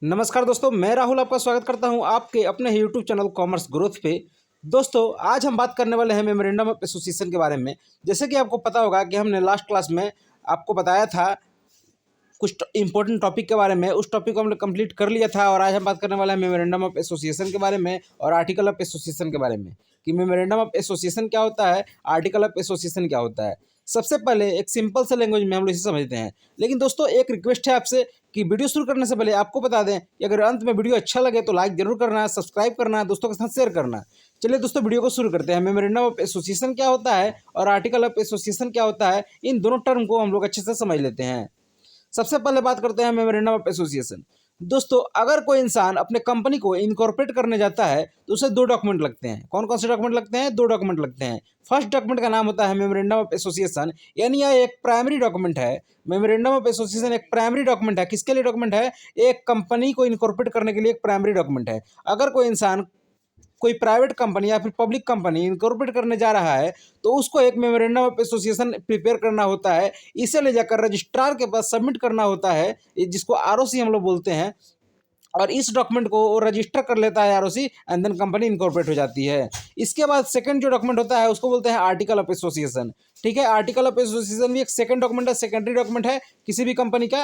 नमस्कार दोस्तों, मैं राहुल आपका स्वागत करता हूं आपके अपने यूट्यूब चैनल कॉमर्स ग्रोथ पे। दोस्तों, आज हम बात करने वाले हैं मेमोरेंडम ऑफ एसोसिएशन के बारे में। जैसे कि आपको पता होगा कि हमने लास्ट क्लास में आपको बताया था कुछ इंपॉर्टेंट टॉपिक के बारे में। उस टॉपिक को हमने कंप्लीट कर लिया था और आज हम बात करने वाले हैं मेमोरेंडम ऑफ एसोसिएशन के बारे में और आर्टिकल ऑफ एसोसिएशन के बारे में कि मेमोरेंडम ऑफ एसोसिएशन क्या होता है, आर्टिकल ऑफ एसोसिएशन क्या होता है। सबसे पहले एक सिंपल से लैंग्वेज में हम लोग इसे समझते हैं। लेकिन दोस्तों, एक रिक्वेस्ट है आपसे कि वीडियो शुरू करने से पहले आपको बता दें कि अगर अंत में वीडियो अच्छा लगे तो लाइक जरूर करना, सब्सक्राइब करना, दोस्तों के साथ शेयर करना। चलिए दोस्तों, वीडियो को शुरू करते हैं। मेमोरेंडम ऑफ एसोसिएशन क्या होता है और आर्टिकल ऑफ एसोसिएशन क्या होता है, इन दोनों टर्म को हम लोग अच्छे से समझ लेते हैं। सबसे पहले बात करते हैं मेमोरेंडम ऑफ एसोसिएशन। दोस्तों, अगर कोई इंसान अपने कंपनी को इनकॉर्पोरेट करने जाता है तो उसे दो डॉक्यूमेंट लगते हैं। कौन कौन से डॉक्यूमेंट लगते हैं? दो डॉक्यूमेंट लगते हैं। फर्स्ट डॉक्यूमेंट का नाम होता है मेमोरेंडम ऑफ एसोसिएशन, यानी यह एक प्राइमरी डॉक्यूमेंट है। मेमोरेंडम ऑफ एसोसिएशन एक प्राइमरी डॉक्यूमेंट है। किसके लिए डॉक्यूमेंट है? एक कंपनी को इनकॉर्पोरेट करने के लिए एक प्राइमरी डॉक्यूमेंट है। अगर कोई इंसान कोई प्राइवेट कंपनी या फिर पब्लिक कंपनी इनकॉर्पोरेट करने जा रहा है तो उसको एक मेमोरेंडम ऑफ एसोसिएशन प्रिपेयर करना होता है। इसे ले जाकर रजिस्ट्रार के पास सबमिट करना होता है, जिसको आरओसी हम लोग बोलते हैं। और इस डॉक्यूमेंट को वो रजिस्टर कर लेता है ROC, and then company incorporate हो जाती है। इसके बाद सेकंड जो डॉक्यूमेंट होता है उसको बोलते हैं आर्टिकल ऑफ एसोसिएशन। ठीक है, आर्टिकल ऑफ एसोसिएशन भी एक सेकंड डॉक्यूमेंट है, सेकेंडरी डॉक्यूमेंट है किसी भी कंपनी का।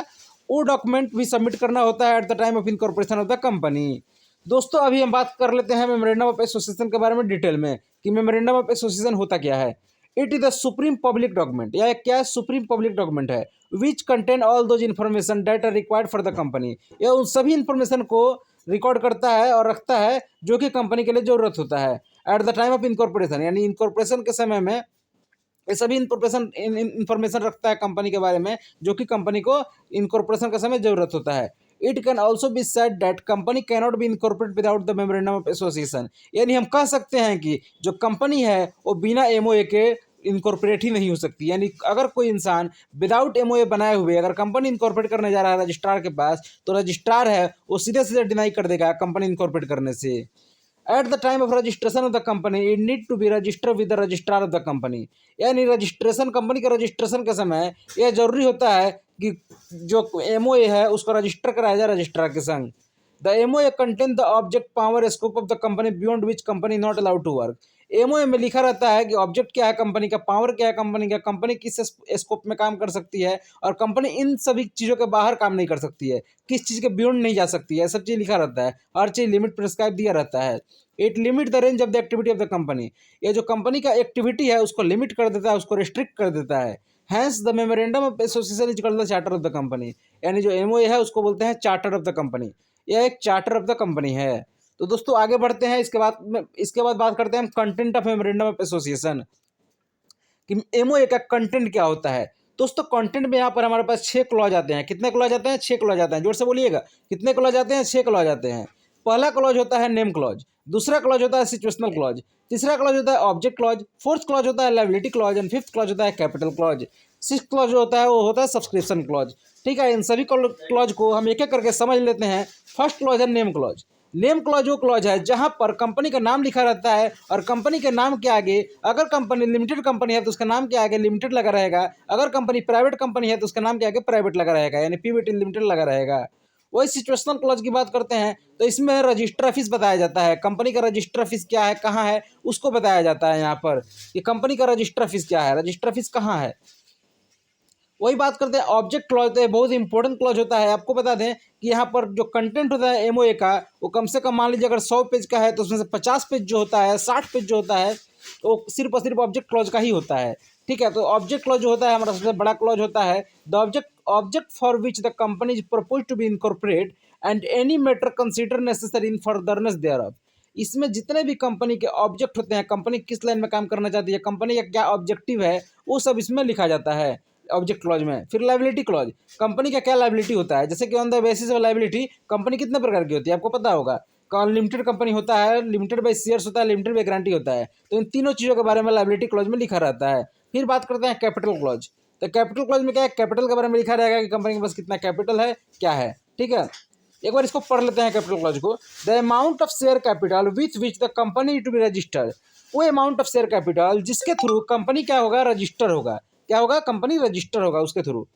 वो डॉक्यूमेंट भी सबमिट करना होता है eight the time of incorporation of the company. दोस्तों, अभी हम बात कर लेते हैं मेमोरेंडम ऑफ एसोसिएशन के बारे में डिटेल में कि मेमोरेंडम ऑफ एसोसिएशन होता क्या है। It is the supreme public document, या क्या है? सुप्रीम पब्लिक डॉक्यूमेंट है which contain all those information that are required for the company. यह उन सभी इन्फॉर्मेशन को रिकॉर्ड करता है और रखता है जो कि कंपनी के लिए जरूरत होता है eight the time of incorporation, यानी इनकॉर्पोरेशन के समय में ये सभी इंफॉर्मेशन रखता है कंपनी के बारे में जो कि कंपनी को इनकॉर्पोरेशन के समय जरूरत होता है। It can also be said that company can not be incorporate without the memorandum of association, यानी हम कह सकते हैं कि जो कंपनी है वो बिना एमओए के इनकॉर्पोरेट ही नहीं हो सकती। यानी अगर कोई इंसान विदाउट एमओए बनाए हुए अगर कंपनी इनकॉर्पोरेट करने जा रहा है रजिस्ट्रार के पास, तो रजिस्ट्रार है वो सीधे सीधे डिनाई कर देगा कंपनी इनकॉर्पोरेट करने से। At the time of registration of the company it need to be register with the registrar of the company, यानी रजिस्ट्रेशन कंपनी के रजिस्ट्रेशन के समय यह जरूरी होता है कि जो एमओए है उसको रजिस्टर कराया जाए रजिस्ट्रार के संग। The MOA contain the object power scope of the company beyond which company not allowed to work. MOA में लिखा रहता है कि ऑब्जेक्ट क्या है कंपनी का, पावर क्या है कंपनी का, कंपनी किस स्कोप में काम कर सकती है और कंपनी इन सभी चीज़ों के बाहर काम नहीं कर सकती है, किस चीज़ के बियॉन्ड नहीं जा सकती है, सब चीज़ लिखा रहता है। हर चीज़ लिमिट प्रिस्क्राइब दिया रहता है। It limit the range of the activity of the company, ये जो कंपनी का एक्टिविटी है उसको लिमिट कर देता है, उसको रिस्ट्रिक्ट कर देता है। Hence the memorandum of association is called the charter of the company, यानी जो एमओए है उसको बोलते हैं चार्टर ऑफ द कंपनी। यह एक चार्टर ऑफ द कंपनी है। तो दोस्तों, आगे बढ़ते हैं। इसके बाद बात करते हैं हम content of memorandum of association कि एमओए का कंटेंट क्या होता है। दोस्तों, कंटेंट में यहाँ पर हमारे पास 6 क्लॉज आते हैं। कितने क्लॉज आते हैं? 6 क्लॉज आते हैं। जोर से बोलिएगा, कितने क्लॉज आते हैं? 6 क्लॉज आते हैं। पहला क्लॉज होता है नेम क्लॉज, दूसरा क्लॉज होता है सिचुएशनल क्लॉज, तीसरा क्लॉज होता है ऑब्जेक्ट क्लॉज, फोर्थ क्लॉज होता है liability clause and fifth clause होता है कैपिटल क्लॉज। सिक्स क्लॉज जो होता है वो होता है सब्सक्रिप्शन क्लॉज। ठीक है, इन सभी क्लॉज को हम एक एक करके समझ लेते हैं। फर्स्ट क्लॉज है नेम क्लॉज। नेम क्लॉज वो क्लॉज है जहां पर कंपनी का नाम लिखा रहता है और कंपनी के नाम के आगे अगर कंपनी लिमिटेड कंपनी है तो उसका नाम के आगे लिमिटेड लगा रहेगा, अगर कंपनी प्राइवेट कंपनी है तो उसका नाम के आगे प्राइवेट लगा रहेगा, यानी पीवीटी लिमिटेड लगा रहेगा। वही सिचुएशनल क्लॉज की बात करते हैं तो इसमें रजिस्टर फीस बताया जाता है। कंपनी का रजिस्टर फीस क्या है, कहाँ है, उसको बताया जाता है यहाँ पर कि कंपनी का रजिस्टर फीस क्या है, रजिस्टर फीस कहाँ है। वही बात करते हैं ऑब्जेक्ट क्लॉज, तो ये बहुत इंपॉर्टेंट क्लॉज होता है। आपको बता दें कि यहाँ पर जो कंटेंट होता है एमओए का वो कम से कम मान लीजिए अगर 100 पेज का है तो उसमें से 50 पेज जो होता है, 60 पेज जो होता है तो सिर्फ और सिर्फ ऑब्जेक्ट क्लॉज का ही होता है। ठीक है, तो ऑब्जेक्ट क्लॉज जो होता है हमारा सबसे बड़ा क्लॉज होता है। The object for which the company is propose to be incorporate and any matter consider necessary in furtherance thereof. इसमें जितने भी कंपनी के ऑब्जेक्ट होते हैं, कंपनी किस लाइन में काम करना चाहती है, कंपनी का क्या ऑब्जेक्टिव है, वो सब इसमें लिखा जाता है ऑब्जेक्ट क्लॉज में। फिर लायबिलिटी क्लॉज, कंपनी का क्या लायबिलिटी होता है, जैसे कि on the basis of liability company कितने प्रकार की होती है आपको पता होगा। लिमिटेड कंपनी होता है, लिमिटेड बाय शेयर्स होता है, लिमिटेड बाय गारंटी होता है। तो इन तीनों चीज़ों के बारे में लायबिलिटी क्लॉज में लिखा रहता है। फिर बात करते हैं कैपिटल क्लॉज। तो कैपिटल क्लॉज में क्या है, कैपिटल के बारे में लिखा रहेगा कि कंपनी के पास कितना कैपिटल है, क्या है। ठीक है, एक बार इसको पढ़ लेते हैं कैपिटल क्लॉज को। The amount of share capital with which the company to be registered, वो अमाउंट ऑफ शेयर कैपिटल जिसके थ्रू कंपनी क्या होगा, रजिस्टर होगा। क्या होगा? कंपनी रजिस्टर होगा उसके through.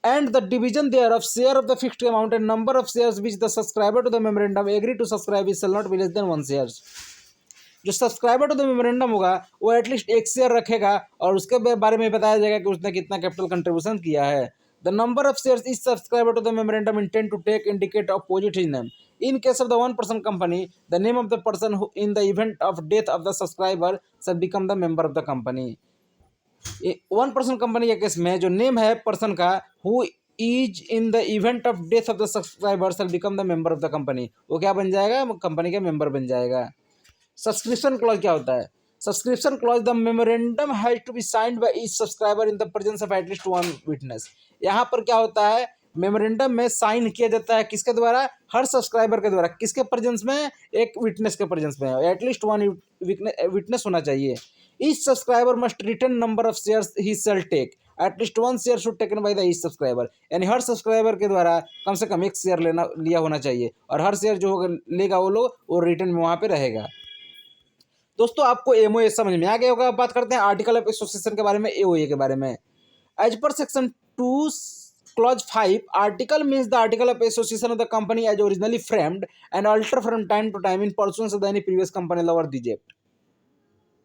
and the division thereof share of the fixed amount and number of shares which the subscriber to the memorandum agree to subscribe is shall not be less than 1 shares। जो subscriber to the memorandum होगा वो at least 1 share रखेगा और उसके बारे में बताया जाएगा कि उसने कितना कैपिटल कंट्रीब्यूशन किया है। The number of shares is subscriber to the memorandum intend to take indicate opposite his name. In case of the one person company, the name of the person who in the event of death of the subscriber shall become the member of the company। One person company के case में जो name है person का who is in the event of death of the subscriber shell become the member of the company, वो क्या बन जाएगा, company का मेंबर बन जाएगा। सब्सक्रिप्शन क्लॉज क्या होता है? Subscription clause the memorandum has to be signed by each subscriber in the presence of at least one witness. यहाँ पर क्या होता है, मेमोरेंडम में साइन किया जाता है किसके द्वारा, हर सब्सक्राइबर के द्वारा, किसके प्रेजेंस में, एक विटनेस के प्रेजेंस में, एटलीस्ट वन विटनेस होना चाहिए। Each subscriber must return number of shares he shall take, at least 1 share should taken by the each subscriber. यानी हर सब्सक्राइबर के द्वारा कम से कम 1 शेयर लिया होना चाहिए और हर शेयर जो होगा लेगा वो रिटर्न में वहाँ पे रहेगा। दोस्तों आपको एमओए समझ में आ गया होगा। अब बात करते हैं आर्टिकल ऑफ एसोसिएशन के बारे में, एओए के बारे में। As per section 2 clause 5, article means the article of association of the company as originally framed and altered from time to time in pursuance of any previous company law or the act।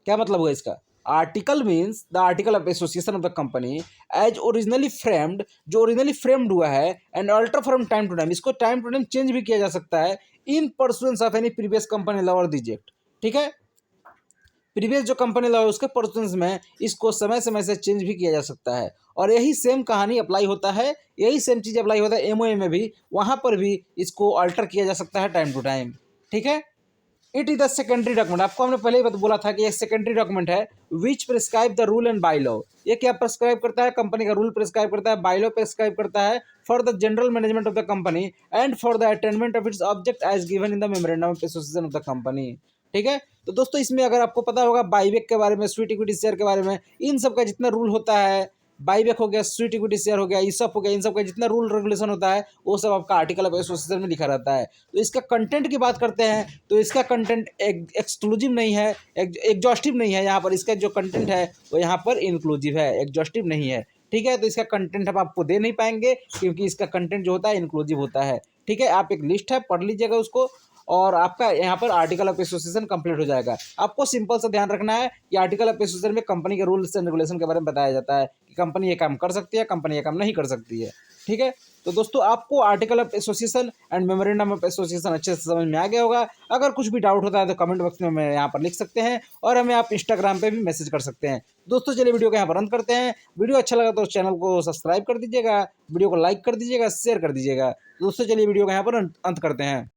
क्या मतलब हुआ इसका? Article means the article of association of the company as originally framed, जो originally framed हुआ है, and alter from time to time, इसको time to time change भी किया जा सकता है, in pursuance of any previous company law और द एक्ट। ठीक है, प्रीवियस जो कंपनी लॉ है उसके परसुएंस में इसको समय समय से चेंज भी किया जा सकता है। और यही सेम कहानी अप्लाई होता है, यही सेम चीज़ अप्लाई होता है एमओए में भी, वहाँ पर भी इसको अल्टर किया जा सकता है टाइम टू टाइम। ठीक है, it is the secondary document. आपको हमने पहले ही बोला था कि एक सेकेंडरी डॉक्यूमेंट है which prescribe the rule and bylaw. ये क्या प्रिस्क्राइब करता है, कंपनी का रूल प्रिस्क्राइब करता है, बाय लॉ प्रिस्क्राइब करता है for the general management of the company and for the attainment of its object as given in the memorandum of association of the company. ठीक है, तो दोस्तों इसमें अगर आपको पता होगा बाईबैक के बारे में, स्वीट इक्विटी शेयर के बारे में, इन सब का जितना रूल होता है, बाईबैक हो गया, स्वीट इक्विटी शेयर हो गया, ईसप हो गया, इन सब का जितना रूल रेगुलेशन होता है वो सब आपका आर्टिकल ऑफ एसोसिएशन में लिखा रहता है। तो इसका कंटेंट की बात करते हैं तो इसका कंटेंट एक्सक्लूसिव नहीं है, एग्जॉस्टिव नहीं है। यहाँ पर इसका जो कंटेंट है वो यहाँ पर इंक्लूसिव है, एग्जॉस्टिव नहीं है। ठीक है, तो इसका कंटेंट हम आपको दे नहीं पाएंगे क्योंकि इसका कंटेंट जो होता है इंक्लूसिव होता है। ठीक है, आप एक लिस्ट है पढ़ लीजिएगा उसको और आपका यहाँ पर आर्टिकल ऑफ एसोसिएशन कंप्लीट हो जाएगा। आपको सिंपल सा ध्यान रखना है कि आर्टिकल ऑफ एसोसिएशन में कंपनी के रूल्स एंड रेगुलेशन के बारे में बताया जाता है कि कंपनी ये काम कर सकती है, कंपनी ये काम नहीं कर सकती है। ठीक है, तो दोस्तों आपको article of association and memorandum of association अच्छे से समझ में आ गया होगा। अगर कुछ भी डाउट होता है तो कमेंट बॉक्स में हमें यहाँ पर लिख सकते हैं और हमें आप इंस्टाग्राम पे भी मैसेज कर सकते हैं। दोस्तों चलिए वीडियो को यहाँ पर अंत करते हैं। वीडियो अच्छा लगा तो चैनल को सब्सक्राइब कर दीजिएगा, वीडियो को लाइक कर दीजिएगा, शेयर कर दीजिएगा। दोस्तों चलिए वीडियो को यहाँ पर अंत करते हैं।